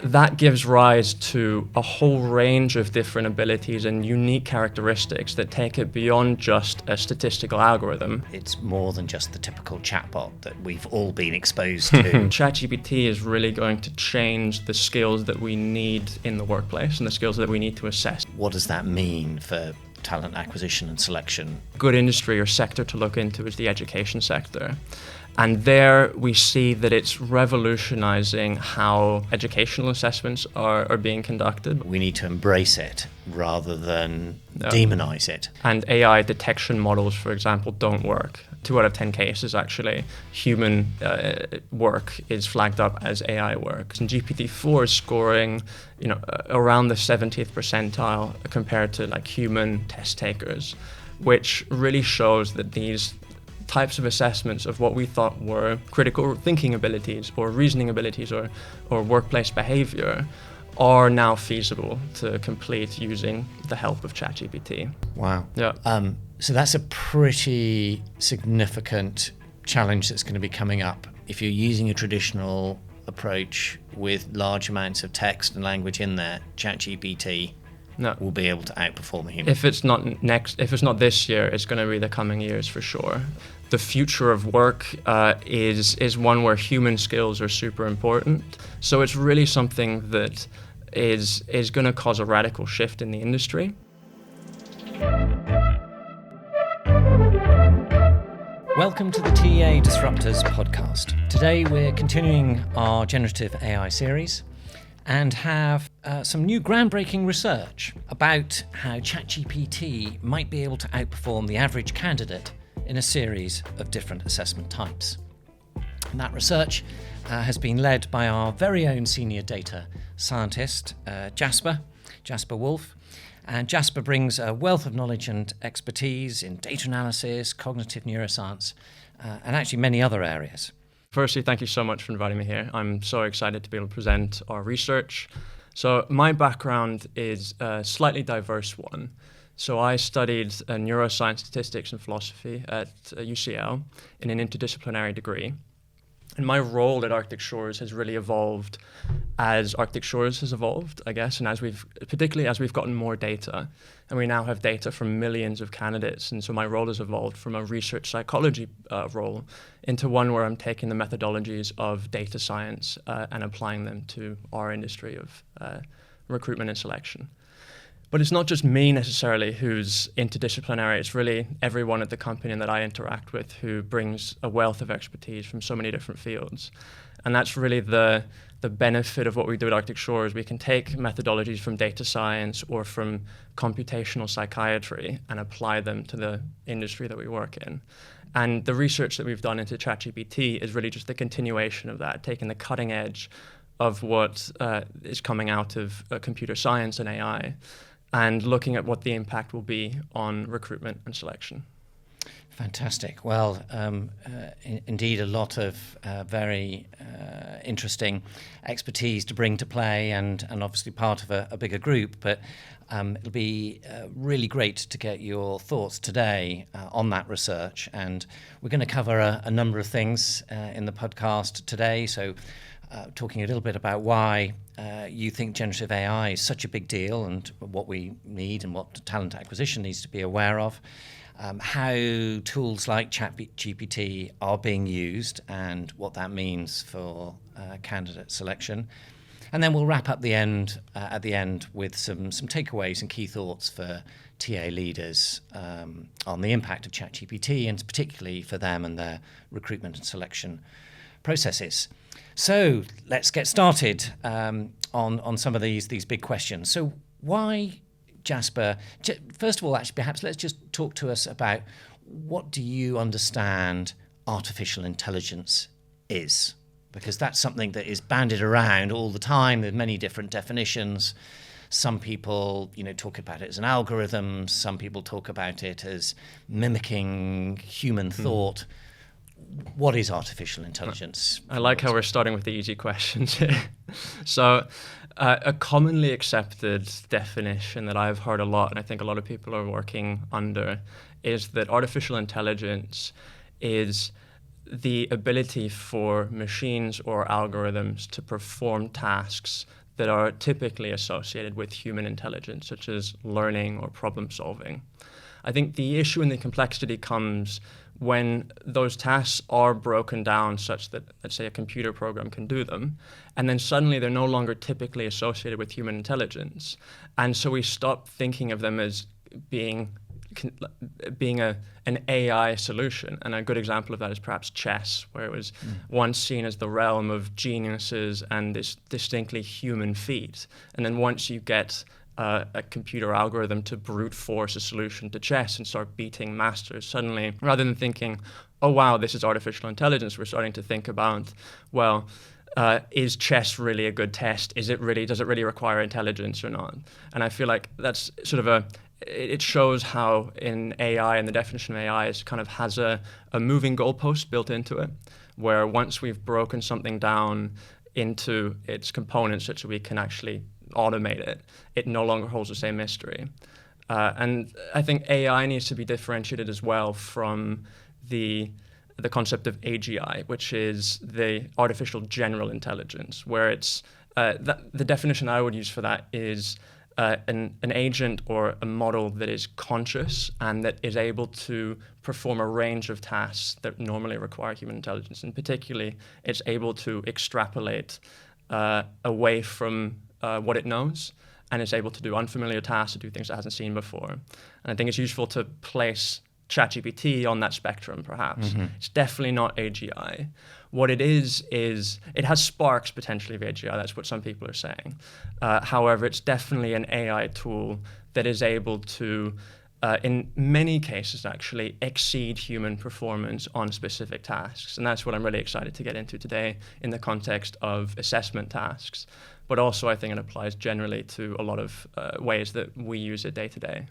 that gives rise to a whole range of different abilities and unique characteristics that take it beyond just a statistical algorithm. It's more than just the typical chatbot that we've all been exposed to. ChatGPT is really going to change the skills that we need in the workplace and the skills that we need to assess. What does that mean for talent acquisition and selection? A good industry or sector to look into is the education sector. And there we see that it's revolutionizing how educational assessments are being conducted. We need to embrace it rather than demonize it. And AI detection models, for example, don't work. 2 out of 10 cases, actually, human work is flagged up as AI work. And GPT-4 is scoring, around the 70th percentile compared to like human test takers, which really shows that these types of assessments of what we thought were critical thinking abilities or reasoning abilities or workplace behavior are now feasible to complete using the help of ChatGPT. Wow. Yeah. So that's a pretty significant challenge that's going to be coming up. If you're using a traditional approach with large amounts of text and language in there, ChatGPT will be able to outperform a human. If it's not this year, it's going to be the coming years for sure. The future of work is one where human skills are super important. So it's really something that is going to cause a radical shift in the industry. Welcome to the TA Disruptors podcast. Today we're continuing our generative AI series and have some new groundbreaking research about how ChatGPT might be able to outperform the average candidate in a series of different assessment types. And that research has been led by our very own senior data scientist, Jasper Wolf. And Jasper brings a wealth of knowledge and expertise in data analysis, cognitive neuroscience, and actually many other areas. Firstly, thank you so much for inviting me here. I'm so excited to be able to present our research. So my background is a slightly diverse one. So I studied neuroscience, statistics, and philosophy at UCL in an interdisciplinary degree. And my role at Arctic Shores has really evolved as Arctic Shores has evolved, I guess, and particularly as we've gotten more data, and we now have data from millions of candidates. And so my role has evolved from a research psychology role into one where I'm taking the methodologies of data science and applying them to our industry of recruitment and selection. But it's not just me necessarily who's interdisciplinary, it's really everyone at the company that I interact with who brings a wealth of expertise from so many different fields. And that's really the benefit of what we do at Arctic Shores. We can take methodologies from data science or from computational psychiatry and apply them to the industry that we work in. And the research that we've done into ChatGPT is really just the continuation of that, taking the cutting edge of what is coming out of computer science and AI, and looking at what the impact will be on recruitment and selection. Fantastic. Well, indeed, a lot of very interesting expertise to bring to play, and obviously part of a bigger group. But it'll be really great to get your thoughts today on that research. And we're going to cover a number of things in the podcast today. So talking a little bit about why you think generative AI is such a big deal and what we need and what talent acquisition needs to be aware of, how tools like ChatGPT are being used and what that means for candidate selection. And then we'll wrap up at the end with some takeaways and key thoughts for TA leaders on the impact of ChatGPT, and particularly for them and their recruitment and selection processes. So let's get started on some of these big questions. So why, Jasper? First of all, actually, perhaps let's just talk to us about what do you understand artificial intelligence is? Because that's something that is bandied around all the time. There's many different definitions. Some people, talk about it as an algorithm. Some people talk about it as mimicking human thought. What is artificial intelligence? I like how we're starting with the easy questions here. So a commonly accepted definition that I've heard a lot, and I think a lot of people are working under, is that artificial intelligence is the ability for machines or algorithms to perform tasks that are typically associated with human intelligence, such as learning or problem solving. I think the issue and the complexity comes when those tasks are broken down such that, let's say, a computer program can do them, and then suddenly they're no longer typically associated with human intelligence. And so we stop thinking of them as being an AI solution. And a good example of that is perhaps chess, where it was once seen as the realm of geniuses and this distinctly human feat. And then once you get a computer algorithm to brute force a solution to chess and start beating masters, suddenly, rather than thinking, oh wow, this is artificial intelligence, we're starting to think about, well, is chess really a good test? Does it really require intelligence or not? And I feel like that's sort of it shows how in AI, and the definition of AI is kind of has a moving goalpost built into it, where once we've broken something down into its components such that we can actually automate it, it no longer holds the same mystery. And I think AI needs to be differentiated as well from the concept of AGI, which is the artificial general intelligence, where it's the definition I would use for that is an agent or a model that is conscious and that is able to perform a range of tasks that normally require human intelligence. And particularly, it's able to extrapolate away from what it knows, and it's able to do unfamiliar tasks, to do things it hasn't seen before. And I think it's useful to place ChatGPT on that spectrum, perhaps. Mm-hmm. It's definitely not AGI. What it is it has sparks potentially of AGI. That's what some people are saying. However, it's definitely an AI tool that is able to, in many cases actually, exceed human performance on specific tasks. And that's what I'm really excited to get into today in the context of assessment tasks. But also I think it applies generally to a lot of ways that we use it day to day.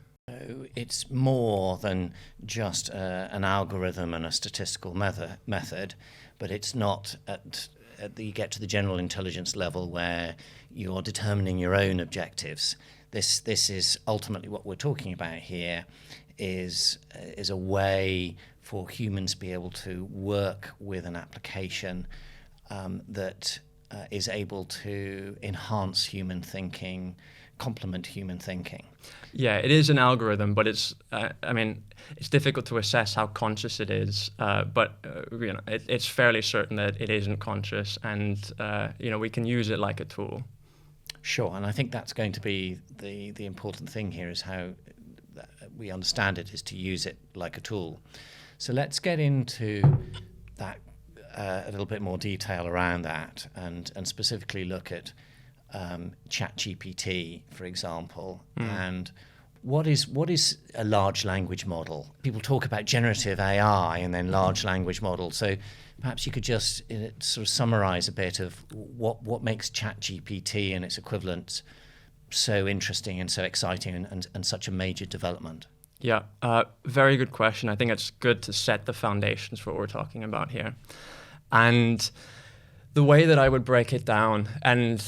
It's more than just an algorithm and a statistical method, but it's not you get to the general intelligence level where you're determining your own objectives. This is ultimately what we're talking about here, is a way for humans to be able to work with an application that is able to enhance human thinking, complement human thinking. Yeah, it is an algorithm, but it's difficult to assess how conscious it is. But it's fairly certain that it isn't conscious, and we can use it like a tool. Sure, and I think that's going to be the important thing here, is how we understand it is to use it like a tool. So let's get into that a little bit more detail around that, and specifically look at ChatGPT, for example, and what is a large language model? People talk about generative AI and then large language models. So perhaps you could just sort of summarize a bit of what makes ChatGPT and its equivalents so interesting and so exciting and such a major development. Yeah, very good question. I think it's good to set the foundations for what we're talking about here. And the way that I would break it down, and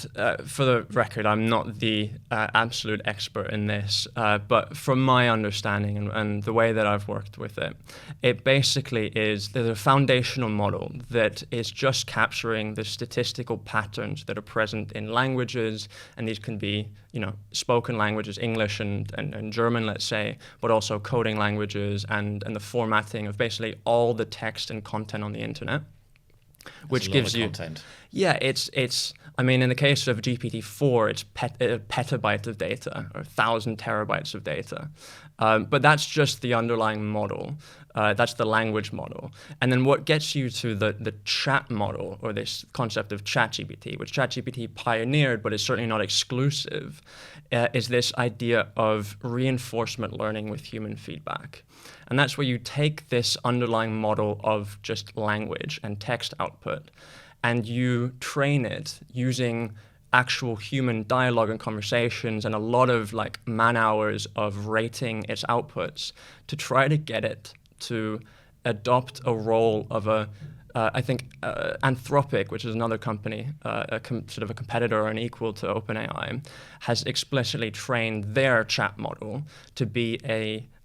for the record, I'm not the absolute expert in this, but from my understanding and the way that I've worked with it, it basically is there's a foundational model that is just capturing the statistical patterns that are present in languages, and these can be, spoken languages, English and German, let's say, but also coding languages and the formatting of basically all the text and content on the internet. Which gives you content. Yeah, it's in the case of GPT-4, it's a petabyte of data or 1,000 terabytes of data. But that's just the underlying model. That's the language model. And then what gets you to the chat model, or this concept of ChatGPT, which ChatGPT pioneered but is certainly not exclusive, is this idea of reinforcement learning with human feedback. And that's where you take this underlying model of just language and text output, and you train it using actual human dialogue and conversations and a lot of man hours of rating its outputs to try to get it to adopt a role of Anthropic, which is another company, sort of a competitor or an equal to OpenAI, has explicitly trained their chat model to be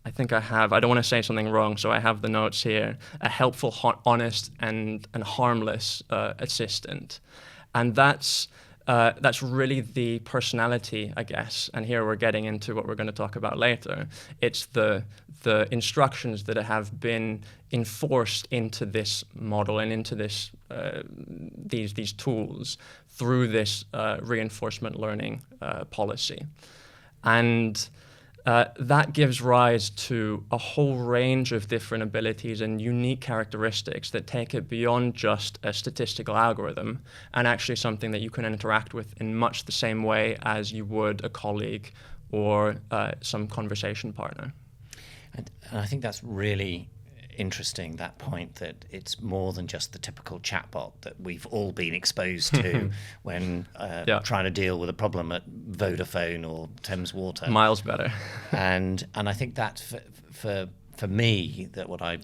I don't want to say something wrong, so I have the notes here, a helpful, honest, and harmless assistant. And that's that's really the personality, I guess. And here we're getting into what we're going to talk about later. It's the instructions that have been enforced into this model and into this these tools through this reinforcement learning policy. And that gives rise to a whole range of different abilities and unique characteristics that take it beyond just a statistical algorithm and actually something that you can interact with in much the same way as you would a colleague or some conversation partner. And I think that's really interesting, that point that it's more than just the typical chatbot that we've all been exposed to when trying to deal with a problem at Vodafone or Thames Water. Miles better. and I think that for me, that what I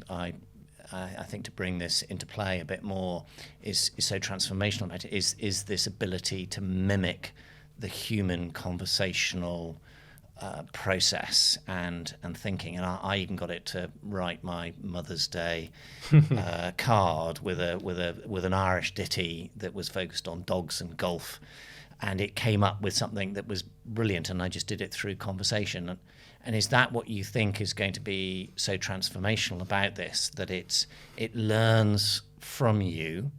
think to bring this into play a bit more is so transformational about it is this ability to mimic the human conversational process and thinking, and I even got it to write my Mother's Day card with an Irish ditty that was focused on dogs and golf, and it came up with something that was brilliant, and I just did it through conversation. And is that what you think is going to be so transformational about this, that it learns from you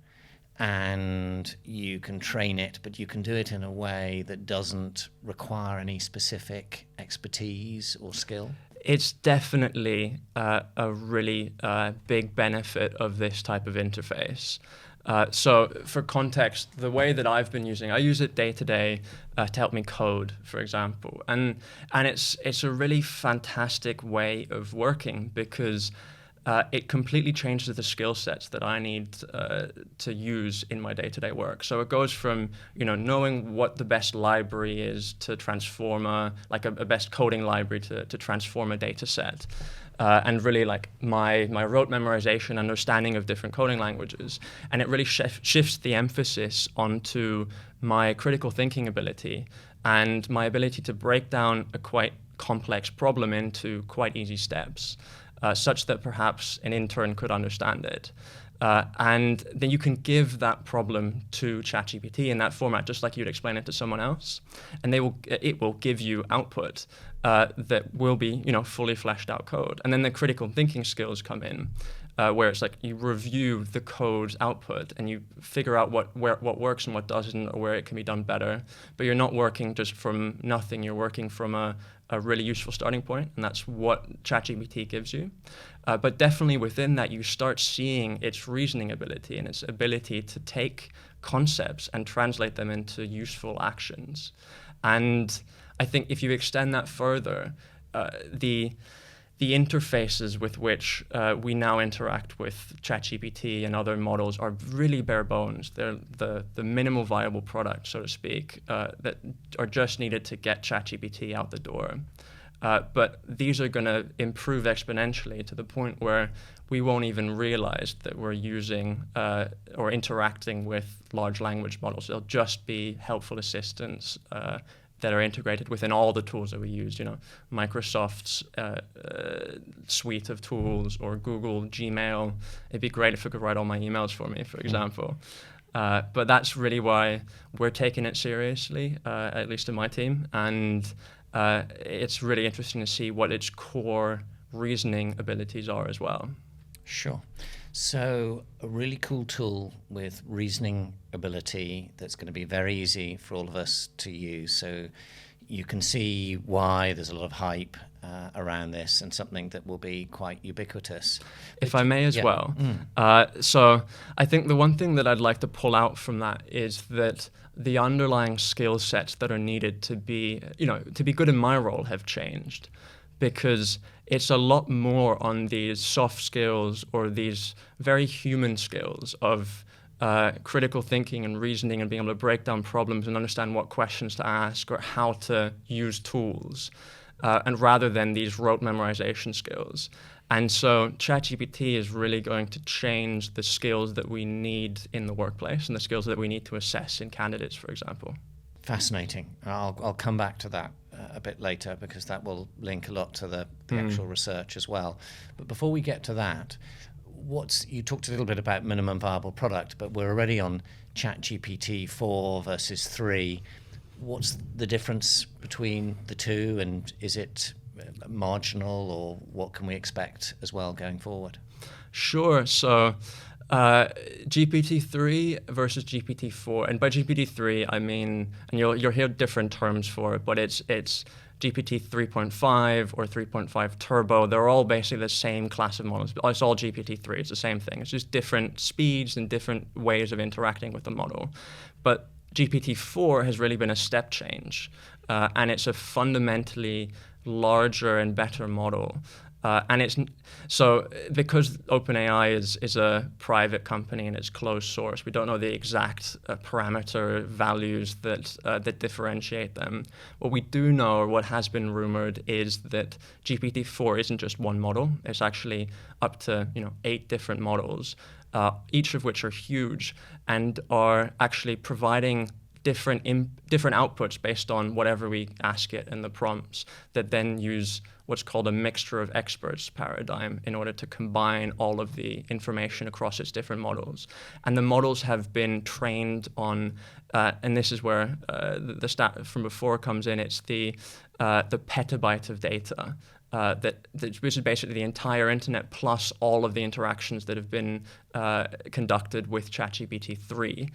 and you can train it, but you can do it in a way that doesn't require any specific expertise or skill? It's definitely a really big benefit of this type of interface. So for context, the way that I've been using, I use it day to day to help me code, for example. And it's a really fantastic way of working because it completely changes the skill sets that I need to use in my day-to-day work. So it goes from knowing what the best library is to transform a best coding library to transform a data set, and really like my rote memorization, understanding of different coding languages, and it really shifts the emphasis onto my critical thinking ability and my ability to break down a quite complex problem into quite easy steps. Such that perhaps an intern could understand it. And then you can give that problem to ChatGPT in that format, just like you'd explain it to someone else. And it will give you output that will be fully fleshed out code. And then the critical thinking skills come in, where it's like you review the code's output and you figure out what works and what doesn't, or where it can be done better. But you're not working just from nothing, you're working from a really useful starting point, and that's what ChatGPT gives you. But definitely within that, you start seeing its reasoning ability and its ability to take concepts and translate them into useful actions. And I think if you extend that further, the interfaces with which we now interact with ChatGPT and other models are really bare bones. They're the minimal viable product, so to speak, that are just needed to get ChatGPT out the door. But these are going to improve exponentially to the point where we won't even realize that we're using or interacting with large language models. They'll just be helpful assistants that are integrated within all the tools that we use, Microsoft's suite of tools or Google, Gmail. It'd be great if it could write all my emails for me, for example. But that's really why we're taking it seriously, at least in my team. And it's really interesting to see what its core reasoning abilities are as well. Sure. So a really cool tool with reasoning ability that's going to be very easy for all of us to use. So you can see why there's a lot of hype around this, and something that will be quite ubiquitous. If I may as well. So I think the one thing that I'd like to pull out from that is that the underlying skill sets that are needed to be good in my role have changed, because it's a lot more on these soft skills or these very human skills of critical thinking and reasoning and being able to break down problems and understand what questions to ask or how to use tools, and rather than these rote memorization skills. And so ChatGPT is really going to change the skills that we need in the workplace and the skills that we need to assess in candidates, for example. Fascinating. I'll come back to that a bit later, because that will link a lot to the actual research as well. But before we get to that, you talked a little bit about minimum viable product, but we're already on ChatGPT 4 versus 3. What's the difference between the two, and is it marginal, or what can we expect as well going forward? Sure. So GPT-3 versus GPT-4, and by GPT-3 I mean, and you'll hear different terms for it, but it's GPT 3.5 or 3.5 Turbo. They're all basically the same class of models. It's all GPT-3. It's the same thing. It's just different speeds and different ways of interacting with the model. But GPT-4 has really been a step change, and it's a fundamentally larger and better model. And it's so because OpenAI is a private company and it's closed source, we don't know the exact parameter values that differentiate them. What we do know, or what has been rumored, is that GPT-4 isn't just one model. It's actually up to 8 different models, each of which are huge and are actually providing different outputs based on whatever we ask it and the prompts, that then use what's called a mixture of experts paradigm in order to combine all of the information across its different models. And the models have been trained on, and this is where the stat from before comes in, it's the petabyte of data. Which is basically the entire internet plus all of the interactions that have been conducted with ChatGPT-3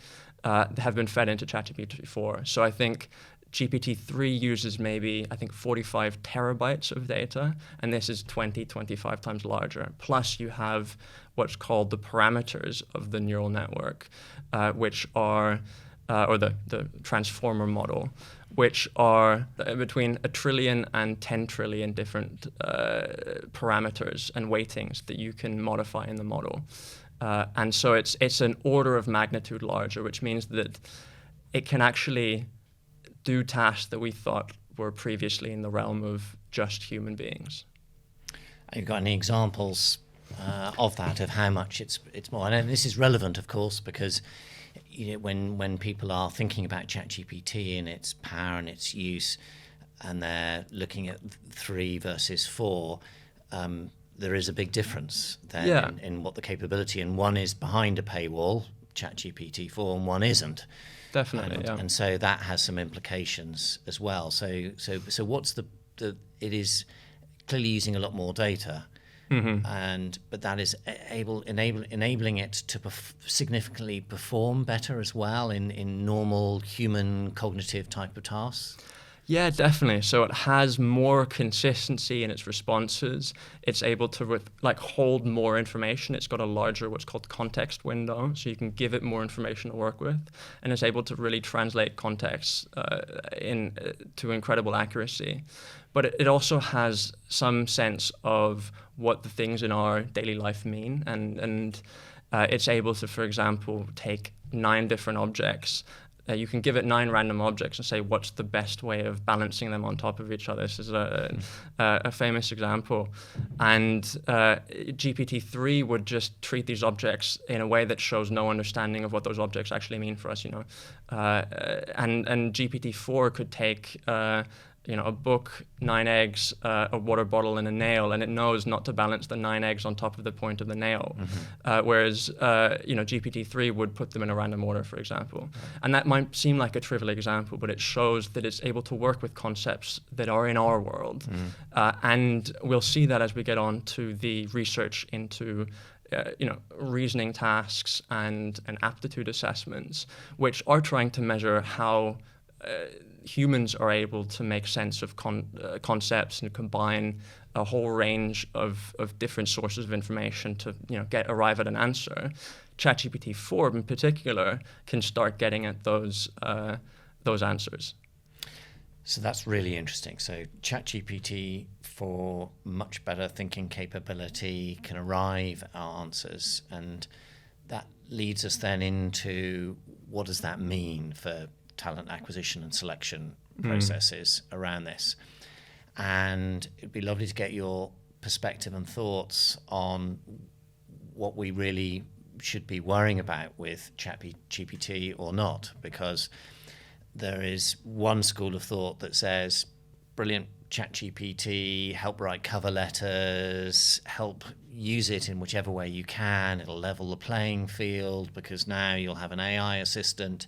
have been fed into ChatGPT-4. So I think GPT-3 uses maybe, 45 terabytes of data, and this is 25 times larger. Plus you have what's called the parameters of the neural network, which are, or the transformer model, which are between 1 trillion and 10 trillion different parameters and weightings that you can modify in the model. And so it's an order of magnitude larger, which means that it can actually do tasks that we thought were previously in the realm of just human beings. Have you got any examples of that, of how much it's more? And this is relevant, of course, because when people are thinking about ChatGPT and its power and its use, and they're looking at 3 versus 4, there is a big difference there in what the capability, and one is behind a paywall, ChatGPT 4, and one isn't. Definitely, and so that has some implications as well. So what's it is clearly using a lot more data, but that is enabling it to significantly perform better as well in normal human cognitive type of tasks. Yeah, definitely. So it has more consistency in its responses. It's able to hold more information. It's got a larger what's called context window, so you can give it more information to work with, and it's able to really translate context to incredible accuracy. But it also has some sense of what the things in our daily life mean, and it's able to, for example, take 9 different objects. You can give it 9 random objects and say, what's the best way of balancing them on top of each other? This is a famous example. And GPT-3 would just treat these objects in a way that shows no understanding of what those objects actually mean for us, and GPT-4 could take a book, 9 eggs, a water bottle, and a nail, and it knows not to balance the 9 eggs on top of the point of the nail. Whereas, GPT-3 would put them in a random order, for example. And that might seem like a trivial example, but it shows that it's able to work with concepts that are in our world. And we'll see that as we get on to the research into reasoning tasks and aptitude assessments, which are trying to measure how humans are able to make sense of concepts and combine a whole range of different sources of information to arrive at an answer. ChatGPT 4 in particular can start getting at those answers. So that's really interesting. So ChatGPT, for much better thinking capability, can arrive at answers, and that leads us then into what does that mean for talent acquisition and selection processes around this. And it'd be lovely to get your perspective and thoughts on what we really should be worrying about with ChatGPT or not, because there is one school of thought that says, brilliant, ChatGPT, help write cover letters, help use it in whichever way you can. It'll level the playing field because now you'll have an AI assistant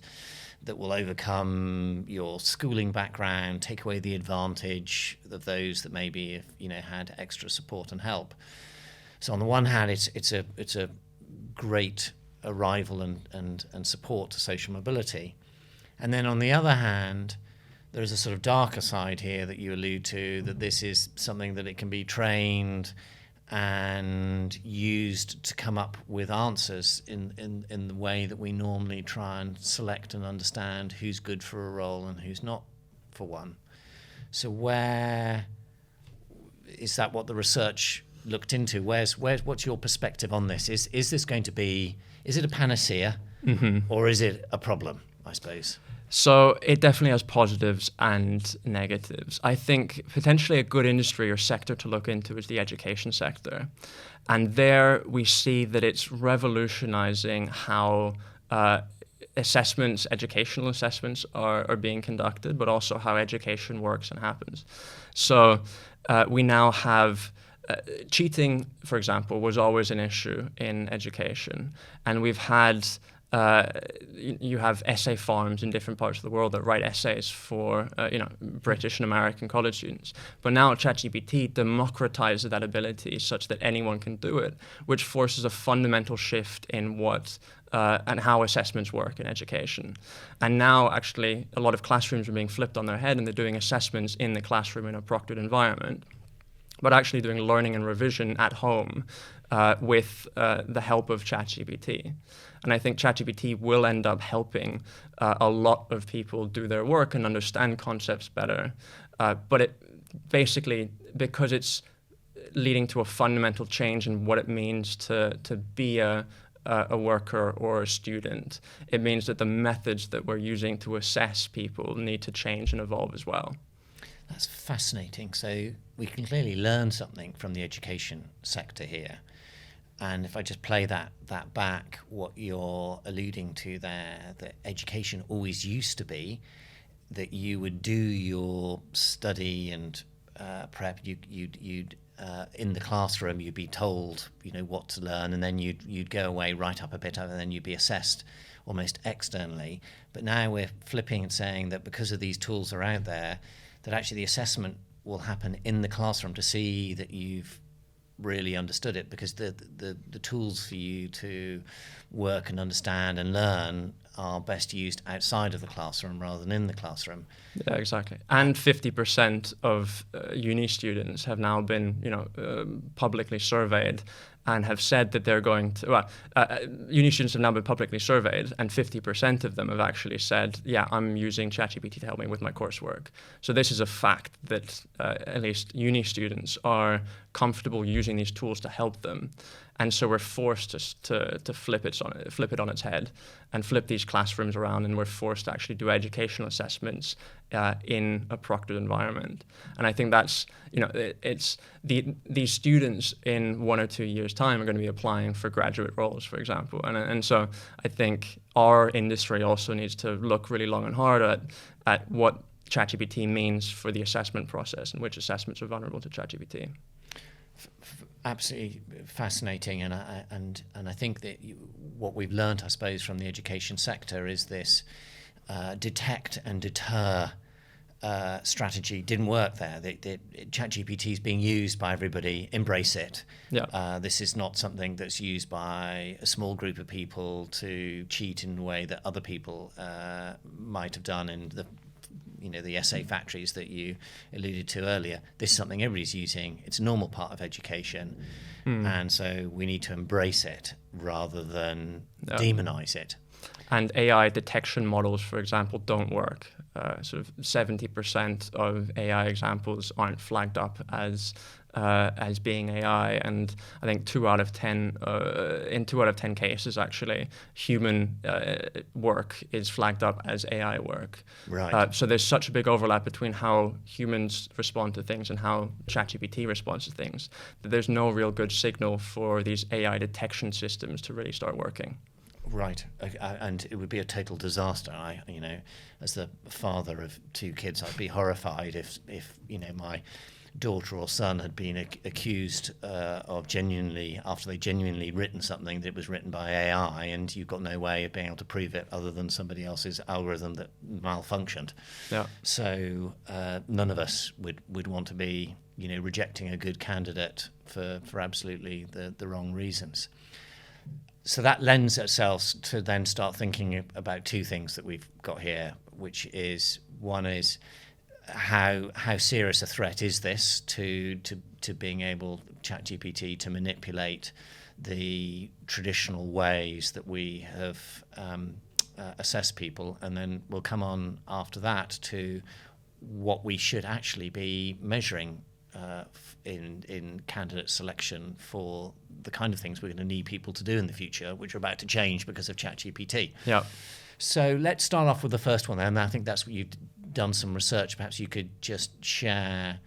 that will overcome your schooling background, take away the advantage of those that maybe have, had extra support and help. So on the one hand, it's a great arrival and support to social mobility. And then on the other hand, there is a sort of darker side here that you allude to, that this is something that it can be trained and used to come up with answers in the way that we normally try and select and understand who's good for a role and who's not for one. So where is that what the research looked into? What's your perspective on this? Is this going to be, is it a panacea or is it a problem, I suppose? So it definitely has positives and negatives. I think potentially a good industry or sector to look into is the education sector. And there we see that it's revolutionizing how educational assessments are being conducted, but also how education works and happens. So we now have cheating, for example, was always an issue in education. And we've had you have essay farms in different parts of the world that write essays for British and American college students. But now ChatGPT democratizes that ability such that anyone can do it, which forces a fundamental shift in what and how assessments work in education. And now actually a lot of classrooms are being flipped on their head and they're doing assessments in the classroom in a proctored environment, but actually doing learning and revision at home with the help of ChatGPT. And I think ChatGPT will end up helping a lot of people do their work and understand concepts better. But it basically, because it's leading to a fundamental change in what it means to be a worker or a student, it means that the methods that we're using to assess people need to change and evolve as well. That's fascinating. So we can clearly learn something from the education sector here. And if I just play that back, what you're alluding to there, that education always used to be that you would do your study and prep, you'd in the classroom you'd be told what to learn, and then you'd go away, write up a bit of it, and then you'd be assessed almost externally. But now we're flipping and saying that because of these tools are out there, that actually the assessment will happen in the classroom to see that you've really understood it, because the tools for you to work and understand and learn are best used outside of the classroom rather than in the classroom. Yeah, exactly. And 50% of uni students have now been, publicly surveyed and have said that they're going to, uni students have now been publicly surveyed, and 50% of them have actually said, yeah, I'm using ChatGPT to help me with my coursework. So this is a fact that at least uni students are comfortable using these tools to help them. And so we're forced to flip it on its head and flip these classrooms around, and we're forced to actually do educational assessments in a proctored environment. And I think that's, it's these students in 1 or 2 years' time are going to be applying for graduate roles, for example. And so I think our industry also needs to look really long and hard at what ChatGPT means for the assessment process and which assessments are vulnerable to ChatGPT. Absolutely fascinating, and I think that what we've learned, I suppose, from the education sector is this detect and deter strategy didn't work there. ChatGPT is being used by everybody. Embrace it. Yeah. This is not something that's used by a small group of people to cheat in a way that other people might have done in the essay factories that you alluded to earlier. This is something everybody's using. It's a normal part of education. And so we need to embrace it rather than demonize it. And AI detection models, for example, don't work. Sort of 70% of AI examples aren't flagged up as being AI, and I think 2 out of 10 in 2 out of 10 cases, actually, human work is flagged up as AI work. Right. So there's such a big overlap between how humans respond to things and how ChatGPT responds to things that there's no real good signal for these AI detection systems to really start working. Right, and it would be a total disaster. As the father of 2 kids, I'd be horrified if my daughter or son had been accused of after they genuinely written something, that it was written by AI, and you've got no way of being able to prove it other than somebody else's algorithm that malfunctioned. Yeah. So none of us would want to be rejecting a good candidate for absolutely the wrong reasons. So that lends itself to then start thinking about 2 things that we've got here, which is, one is how serious a threat is this to being able, ChatGPT, to manipulate the traditional ways that we have assessed people, and then we'll come on after that to what we should actually be measuring in candidate selection for the kind of things we're going to need people to do in the future, which are about to change because of ChatGPT. Yeah. So let's start off with the first one, and I think that's what you've done some research. Perhaps you could just share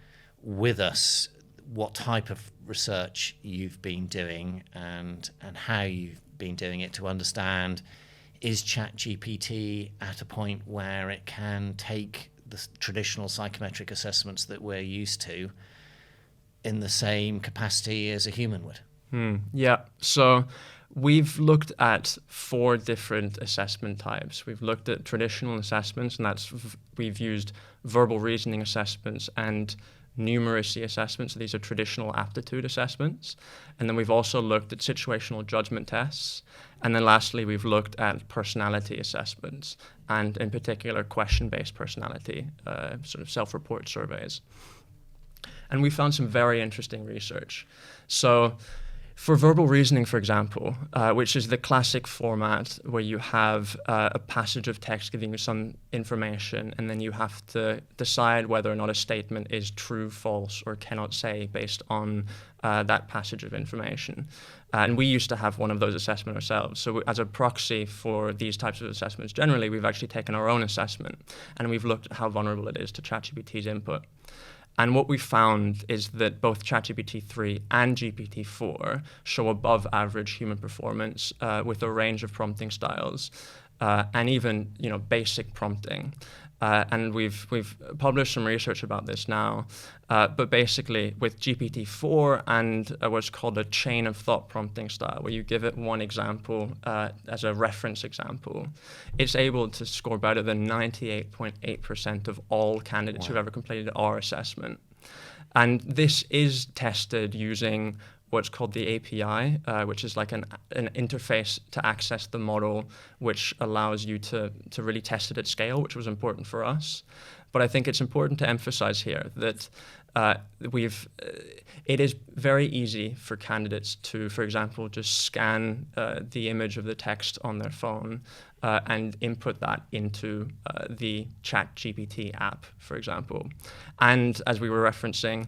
with us what type of research you've been doing and how you've been doing it, to understand, is ChatGPT at a point where it can take the traditional psychometric assessments that we're used to in the same capacity as a human would? Yeah, so we've looked at 4 different assessment types. We've looked at traditional assessments, and we've used verbal reasoning assessments and numeracy assessments. So these are traditional aptitude assessments. And then we've also looked at situational judgment tests. And then lastly, we've looked at personality assessments, and in particular, question-based personality, sort of self-report surveys. And we found some very interesting research. So for verbal reasoning, for example, which is the classic format where you have a passage of text giving you some information, and then you have to decide whether or not a statement is true, false, or cannot say based on that passage of information. And we used to have one of those assessments ourselves. So as a proxy for these types of assessments, generally, we've actually taken our own assessment, and we've looked at how vulnerable it is to ChatGPT's input. And what we found is that both ChatGPT 3 and GPT-4 show above average human performance with a range of prompting styles and even basic prompting. And we've published some research about this now. But basically, with GPT-4 and what's called a chain of thought prompting style, where you give it one example as a reference example, it's able to score better than 98.8% of all candidates who've ever completed our assessment. And this is tested using what's called the API, which is like an interface to access the model, which allows you to really test it at scale, which was important for us. But I think it's important to emphasize here that it is very easy for candidates to, for example, just scan the image of the text on their phone and input that into the ChatGPT app, for example. And as we were referencing,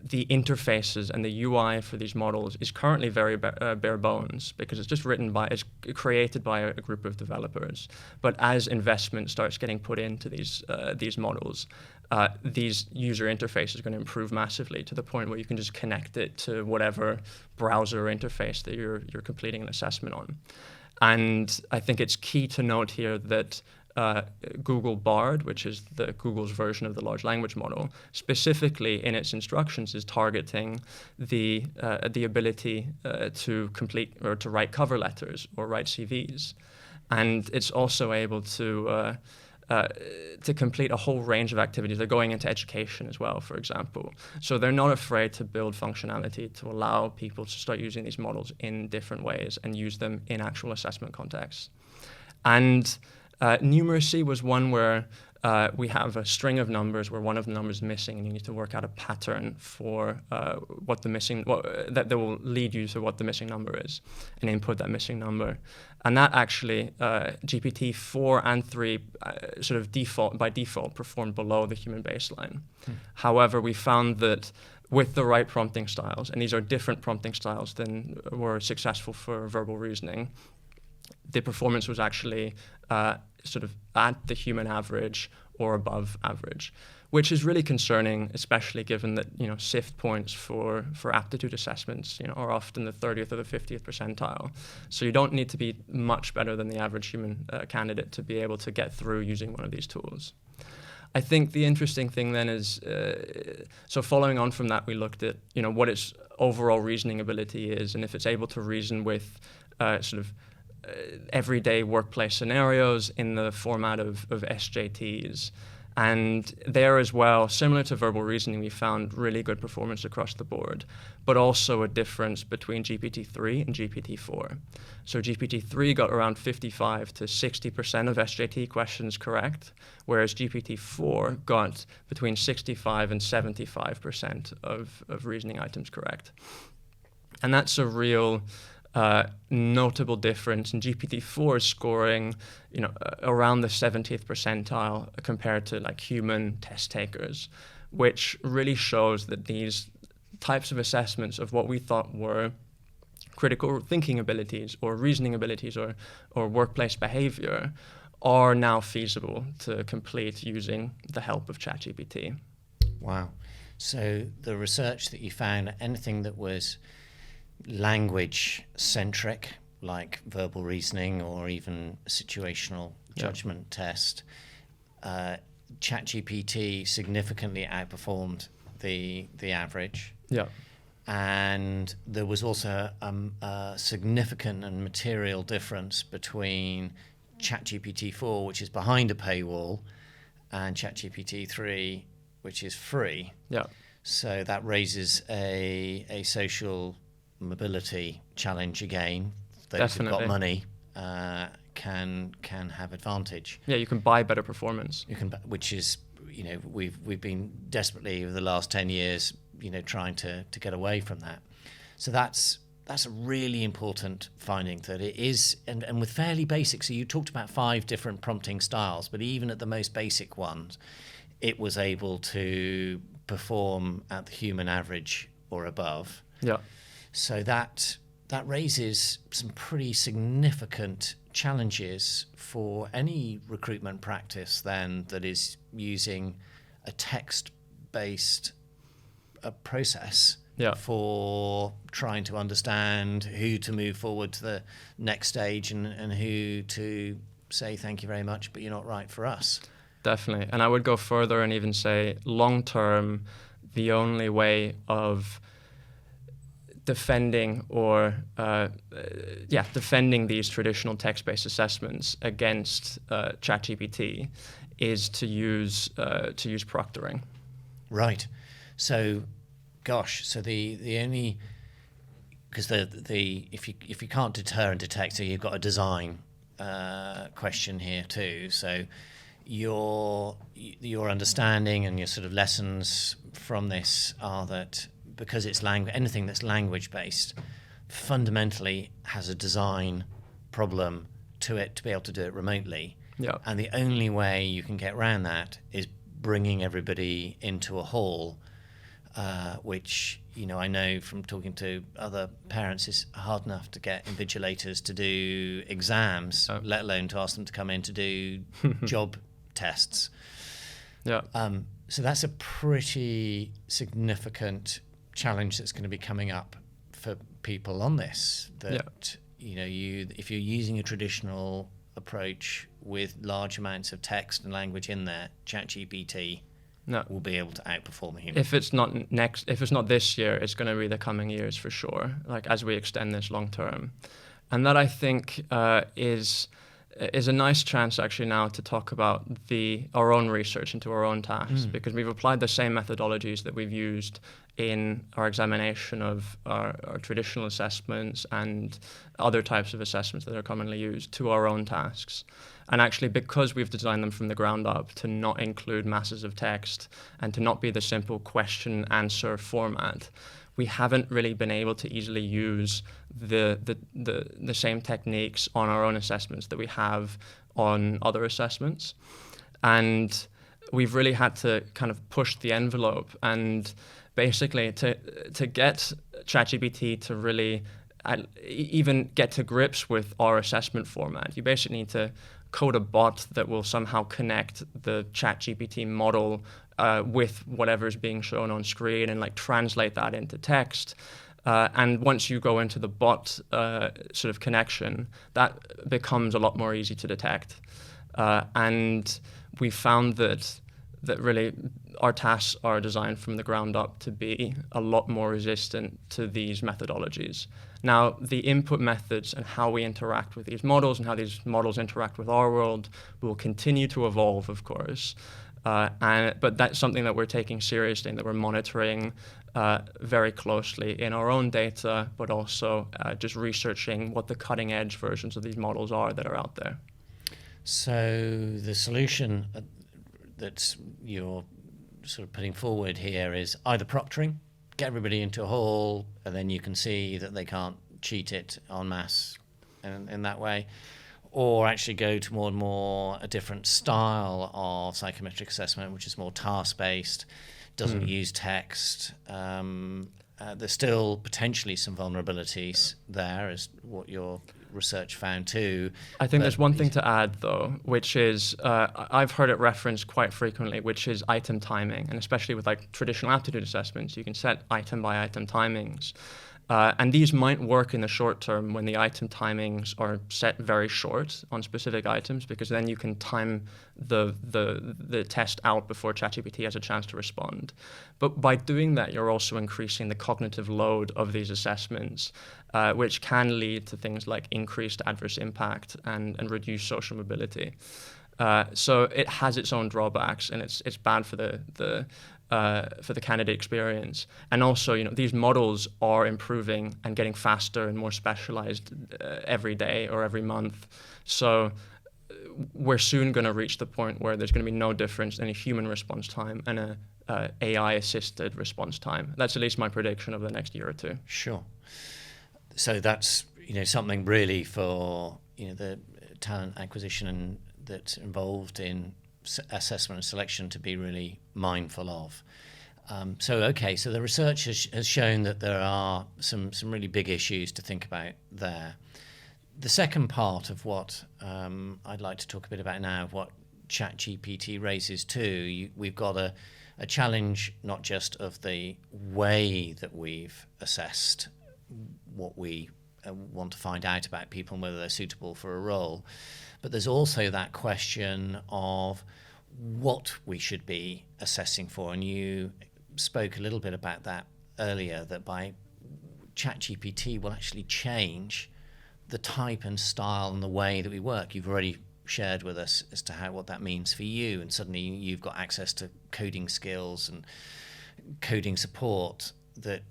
the interfaces and the UI for these models is currently very bare bones, because it's just it's created by a group of developers. But as investment starts getting put into these models, these user interfaces are going to improve massively, to the point where you can just connect it to whatever browser interface that you're completing an assessment on. And I think it's key to note here that Google Bard, which is Google's version of the large language model, specifically in its instructions is targeting the ability to complete or to write cover letters or write CVs, and it's also able to complete a whole range of activities. They're going into education as well, for example. So they're not afraid to build functionality to allow people to start using these models in different ways and use them in actual assessment contexts. And numeracy was one where we have a string of numbers where one of the numbers is missing, and you need to work out a pattern for that will lead you to what the missing number is, and input that missing number. And that actually, GPT-4 and 3 sort of by default performed below the human baseline. However, we found that with the right prompting styles, and these are different prompting styles than were successful for verbal reasoning, the performance was actually sort of at the human average or above average, which is really concerning, especially given that, SIFT points for aptitude assessments, are often the 30th or the 50th percentile. So you don't need to be much better than the average human candidate to be able to get through using one of these tools. I think the interesting thing then is, so following on from that, we looked at, what its overall reasoning ability is, and if it's able to reason with everyday workplace scenarios in the format of SJTs. And there as well, similar to verbal reasoning, we found really good performance across the board, but also a difference between GPT-3 and GPT-4. So GPT-3 got around 55 to 60% of SJT questions correct, whereas GPT-4 got between 65 and 75% of reasoning items correct. And that's a real notable difference, and GPT-4 is scoring, around the 70th percentile compared to human test takers, which really shows that these types of assessments of what we thought were critical thinking abilities or reasoning abilities or workplace behavior are now feasible to complete using the help of ChatGPT. Wow. So the research that you found, anything that was language centric, like verbal reasoning or even situational judgment test, ChatGPT significantly outperformed the average. Yeah. And there was also a significant and material difference between ChatGPT-4, which is behind a paywall, and ChatGPT-3, which is free. Yeah. So that raises a social mobility challenge again. Those who've got money can have advantage. Yeah, you can buy better performance. Which is, we've been desperately over the last 10 years, trying to get away from that. So that's a really important finding, that it is, and with fairly basic. So you talked about 5 different prompting styles, but even at the most basic ones, it was able to perform at the human average or above. Yeah. So that raises some pretty significant challenges for any recruitment practice then that is using a text-based process for trying to understand who to move forward to the next stage and who to say thank you very much, but you're not right for us. Definitely. And I would go further and even say long-term, the only way of defending these traditional text-based assessments against ChatGPT is to use proctoring. Right. So, so the only, because if you can't deter and detect, so you've got a design question here too. So your understanding and your sort of lessons from this are that, because it's anything that's language-based fundamentally has a design problem to it to be able to do it remotely. Yeah. And the only way you can get around that is bringing everybody into a hall, which, I know from talking to other parents is hard enough to get invigilators to do exams, let alone to ask them to come in to do job tests. Yeah. So that's a pretty significant challenge that's going to be coming up for people on this, that if you're using a traditional approach with large amounts of text and language in there, ChatGPT will be able to outperform a human. If it's not this year, it's going to be the coming years for sure, as we extend this long term. And that, I think, is a nice chance actually now to talk about our own research into our own tasks, because we've applied the same methodologies that we've used in our examination of our traditional assessments and other types of assessments that are commonly used to our own tasks. And actually, because we've designed them from the ground up to not include masses of text and to not be the simple question-answer format, we haven't really been able to easily use the same techniques on our own assessments that we have on other assessments. And we've really had to kind of push the envelope, and basically to get ChatGPT to really even get to grips with our assessment format, you basically need to code a bot that will somehow connect the ChatGPT model with whatever's being shown on screen and like translate that into text. And once you go into the bot sort of connection, that becomes a lot more easy to detect. And we found that really our tasks are designed from the ground up to be a lot more resistant to these methodologies. Now, the input methods and how we interact with these models and how these models interact with our world will continue to evolve, of course. But that's something that we're taking seriously and that we're monitoring very closely in our own data, but also just researching what the cutting edge versions of these models are that are out there. So the solution that you're sort of putting forward here is either proctoring, get everybody into a hall, and then you can see that they can't cheat it en masse in that way, or actually go to more and more a different style of psychometric assessment, which is more task-based, doesn't use text. There's still potentially some vulnerabilities there, as what your research found too. I think there's one thing to add, though, which is I've heard it referenced quite frequently, which is item timing, and especially with like traditional aptitude assessments, you can set item by item timings. And these might work in the short term when the item timings are set very short on specific items, because then you can time the test out before ChatGPT has a chance to respond. But by doing that, you're also increasing the cognitive load of these assessments, which can lead to things like increased adverse impact and reduced social mobility. So it has its own drawbacks, and it's bad for the candidate experience. And also, these models are improving and getting faster and more specialized every day or every month. So we're soon going to reach the point where there's going to be no difference in a human response time and a AI-assisted response time. That's at least my prediction over the next year or two. Sure. So that's something really for the talent acquisition that's involved in assessment and selection to be really mindful of. So the research has shown that there are some really big issues to think about there. The second part of what I'd like to talk a bit about now, what ChatGPT raises too, we've got a challenge not just of the way that we've assessed what we want to find out about people and whether they're suitable for a role, but there's also that question of what we should be assessing for. And you spoke a little bit about that earlier, that by ChatGPT will actually change the type and style and the way that we work. You've already shared with us as to what that means for you, and suddenly you've got access to coding skills and coding support that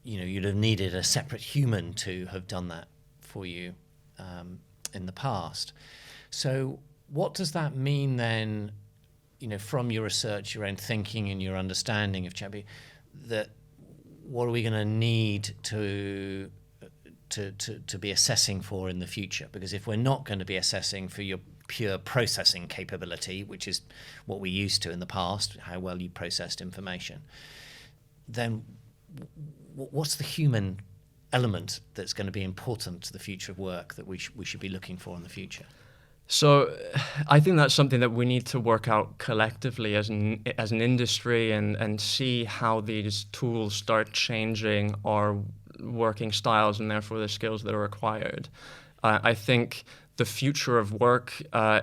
you'd have needed a separate human to have done that for you in the past. So what does that mean then, from your research, your own thinking and your understanding of ChatGPT, that what are we going to need to be assessing for in the future? Because if we're not going to be assessing for your pure processing capability, which is what we used to in the past, how well you processed information, then what's the human element that's going to be important to the future of work that we should be looking for in the future? So I think that's something that we need to work out collectively as an industry and see how these tools start changing our working styles and therefore the skills that are required. I think the future of work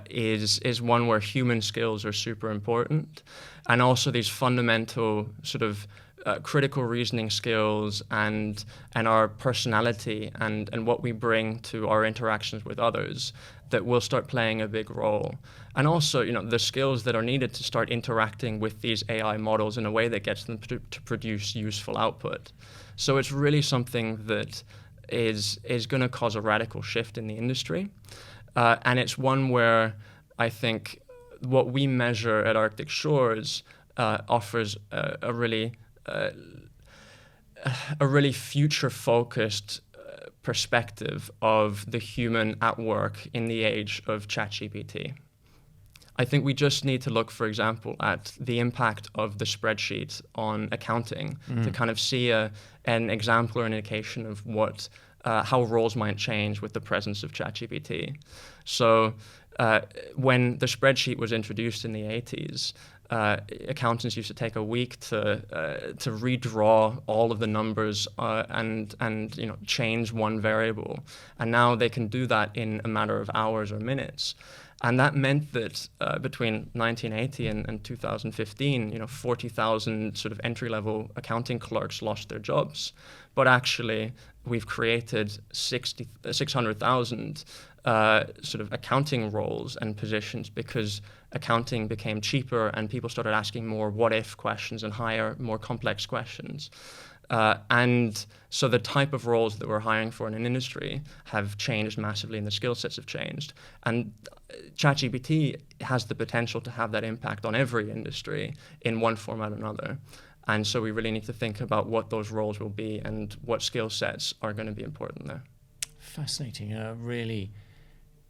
is one where human skills are super important, and also these fundamental sort of critical reasoning skills and our personality and what we bring to our interactions with others that will start playing a big role. And also, the skills that are needed to start interacting with these AI models in a way that gets them to produce useful output. So it's really something that is going to cause a radical shift in the industry. And it's one where I think what we measure at Arctic Shores offers a really future-focused perspective of the human at work in the age of ChatGPT. I think we just need to look, for example, at the impact of the spreadsheet on accounting to kind of see an example or an indication of how roles might change with the presence of ChatGPT. So when the spreadsheet was introduced in the 80s, accountants used to take a week to redraw all of the numbers and change one variable, and now they can do that in a matter of hours or minutes. And that meant that between 1980 and 2015, 40,000 sort of entry-level accounting clerks lost their jobs. But actually, we've created 600,000 sort of accounting roles and positions because accounting became cheaper and people started asking more what-if questions and higher, more complex questions. And so the type of roles that we're hiring for in an industry have changed massively, and the skill sets have changed. And ChatGPT has the potential to have that impact on every industry in one form or another. And so we really need to think about what those roles will be and what skill sets are going to be important there. Fascinating. Really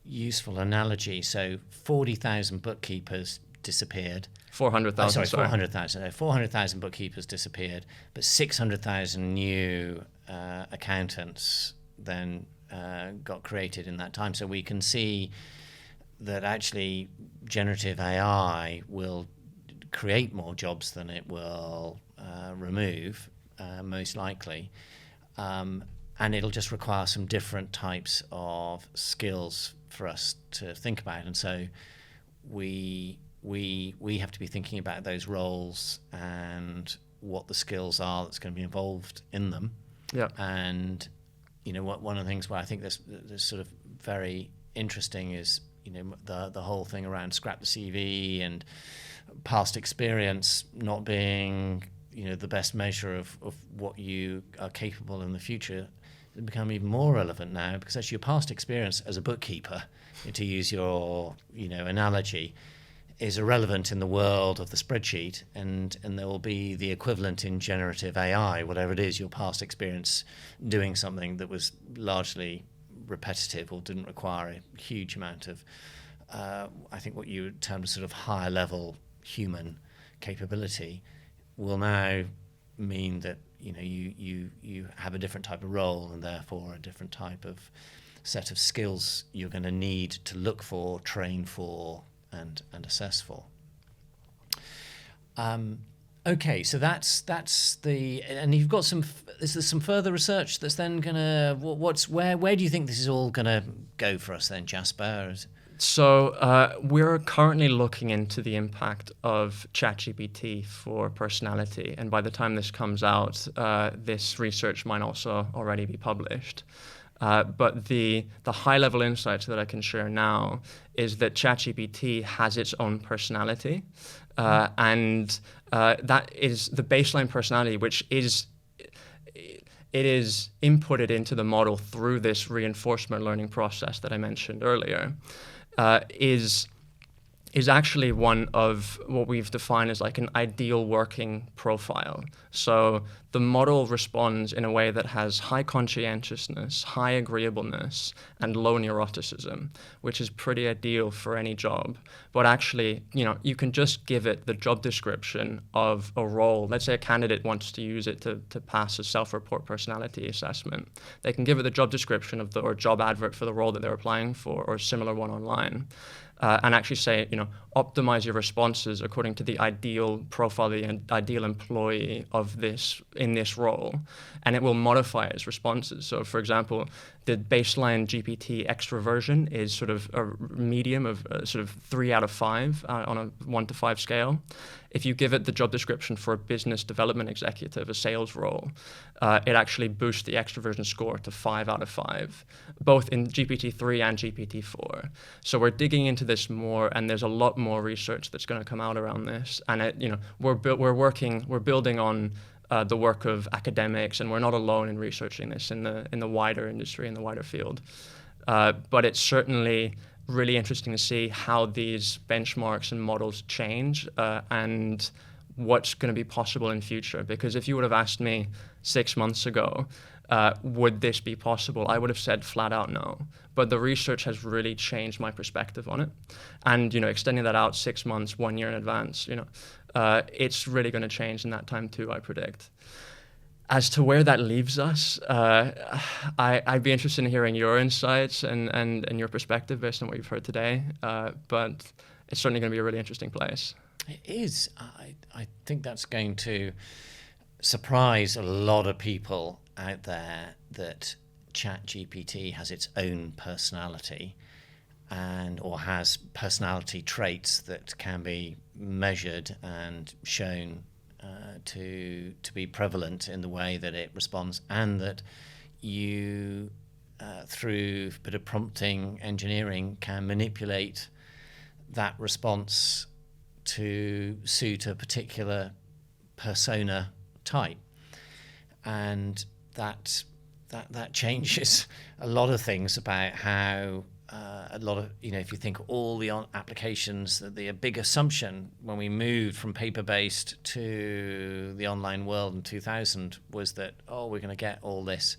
useful analogy. So 40,000 bookkeepers disappeared. 400,000. 400,000. 400,000 bookkeepers disappeared, but 600,000 new accountants then got created in that time. So we can see that actually generative AI will create more jobs than it will remove, most likely. And it'll just require some different types of skills for us to think about. And so we have to be thinking about those roles and what the skills are that's going to be involved in them. Yeah. And one of the things where I think this sort of very interesting is the whole thing around scrap the CV and past experience not being the best measure of what you are capable in the future. It's become even more relevant now because actually your past experience as a bookkeeper, to use your analogy, is irrelevant in the world of the spreadsheet, and there will be the equivalent in generative AI, whatever it is, your past experience doing something that was largely repetitive or didn't require a huge amount of, I think what you would term as sort of higher level human capability, will now mean that you have a different type of role and therefore a different type of set of skills you're going to need to look for, train for, and assess for. Okay, so that's the, and you've got is there some further research that's then gonna, where do you think this is all gonna go for us then, Jasper? So we're currently looking into the impact of ChatGPT for personality, and by the time this comes out, this research might also already be published. But the high-level insights that I can share now is that ChatGPT has its own personality, and that is the baseline personality, which is inputted into the model through this reinforcement learning process that I mentioned earlier, is actually one of what we've defined as like an ideal working profile. So the model responds in a way that has high conscientiousness, high agreeableness, and low neuroticism, which is pretty ideal for any job. But actually, you can just give it the job description of a role. Let's say a candidate wants to use it to pass a self-report personality assessment. They can give it the job description of or job advert for the role that they're applying for, or a similar one online. And actually say, optimize your responses according to the ideal profile, the ideal employee in this role, and it will modify its responses. So, for example, the baseline GPT extroversion is sort of a medium of sort of 3 out of 5 on a 1 to 5 scale. If you give it the job description for a business development executive, a sales role, it actually boosts the extroversion score to 5 out of 5, both in GPT-3 and GPT-4. So we're digging into this more, and there's a lot more research that's going to come out around this. And we're building on the work of academics, and we're not alone in researching this in the wider industry, in the wider field. But it's certainly really interesting to see how these benchmarks and models change and what's going to be possible in future. Because if you would have asked me 6 months ago, would this be possible, I would have said flat out no. But the research has really changed my perspective on it. And extending that out 6 months, 1 year in advance, it's really going to change in that time too, I predict. As to where that leaves us, I'd be interested in hearing your insights and your perspective based on what you've heard today. But it's certainly going to be a really interesting place. It is. I think that's going to surprise a lot of people out there that ChatGPT has its own personality or has personality traits that can be measured and shown to be prevalent in the way that it responds, and that you through a bit of prompting engineering can manipulate that response to suit a particular persona type, and that changes a lot of things about how a lot of, if you think all the applications, the big assumption when we moved from paper-based to the online world in 2000 was that, we're going to get all this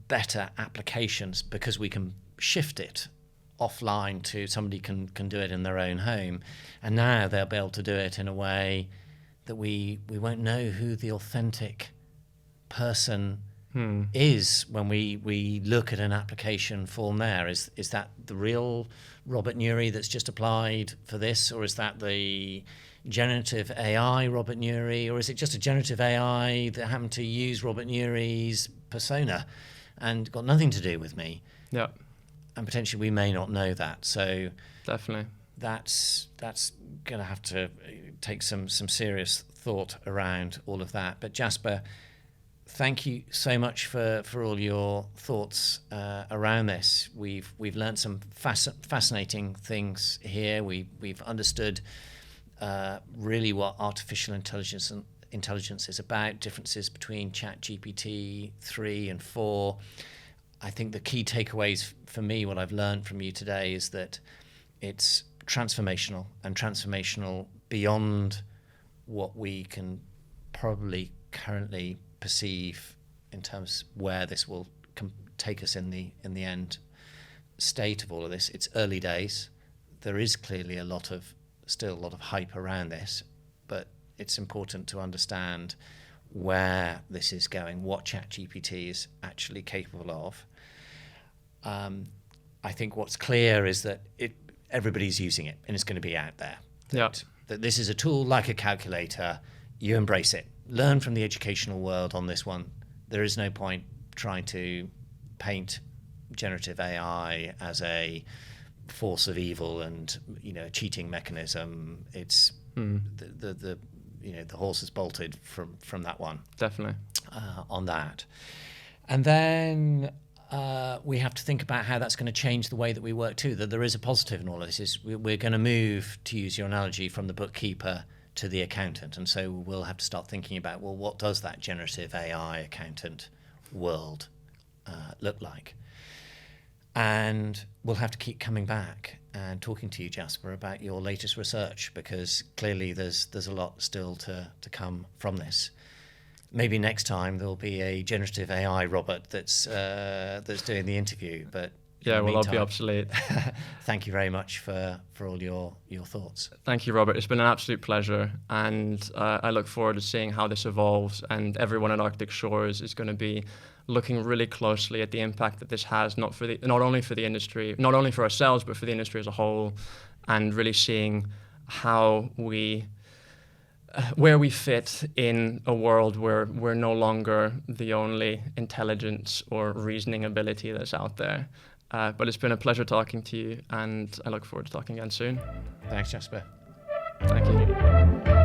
better applications because we can shift it offline to somebody can do it in their own home, and now they'll be able to do it in a way that we won't know who the authentic person is when we look at an application form there. Is that the real Robert Nuri that's just applied for this, or is that the generative AI Robert Nuri, or is it just a generative AI that happened to use Robert Nuri's persona and got nothing to do with me? Yeah. And potentially we may not know that. So definitely that's going to have to take some serious thought around all of that. But Jasper, thank you so much for all your thoughts around this. We've learned some fascinating things here. We've understood really what artificial intelligence is about, differences between ChatGPT 3 and 4. I think the key takeaways for me, what I've learned from you today, is that it's transformational, and transformational beyond what we can probably currently perceive in terms of where this will take us in the end state of all of this. It's early days. There is clearly still a lot of hype around this, but it's important to understand where this is going, what ChatGPT is actually capable of. I think what's clear is that everybody's using it, and it's going to be out there. That this is a tool like a calculator. You embrace it. Learn from the educational world on this one. There is no point trying to paint generative AI as a force of evil and a cheating mechanism. It's the horse is bolted from that one. Definitely. On that. And then we have to think about how that's going to change the way that we work too, that there is a positive in all of this. We're going to move, to use your analogy, from the bookkeeper to the accountant. And so we'll have to start thinking about, well, what does that generative AI accountant world look like? And we'll have to keep coming back and talking to you, Jasper, about your latest research, because clearly there's a lot still to come from this. Maybe next time there'll be a generative AI Robert that's doing the interview. But yeah, well, I'll be obsolete. Thank you very much for all your thoughts. Thank you, Robert. It's been an absolute pleasure, and I look forward to seeing how this evolves. And everyone at Arctic Shores is going to be looking really closely at the impact that this has, not only for the industry, not only for ourselves, but for the industry as a whole, and really seeing how where we fit in a world where we're no longer the only intelligence or reasoning ability that's out there. But it's been a pleasure talking to you, and I look forward to talking again soon. Thanks, Jasper. Thank you.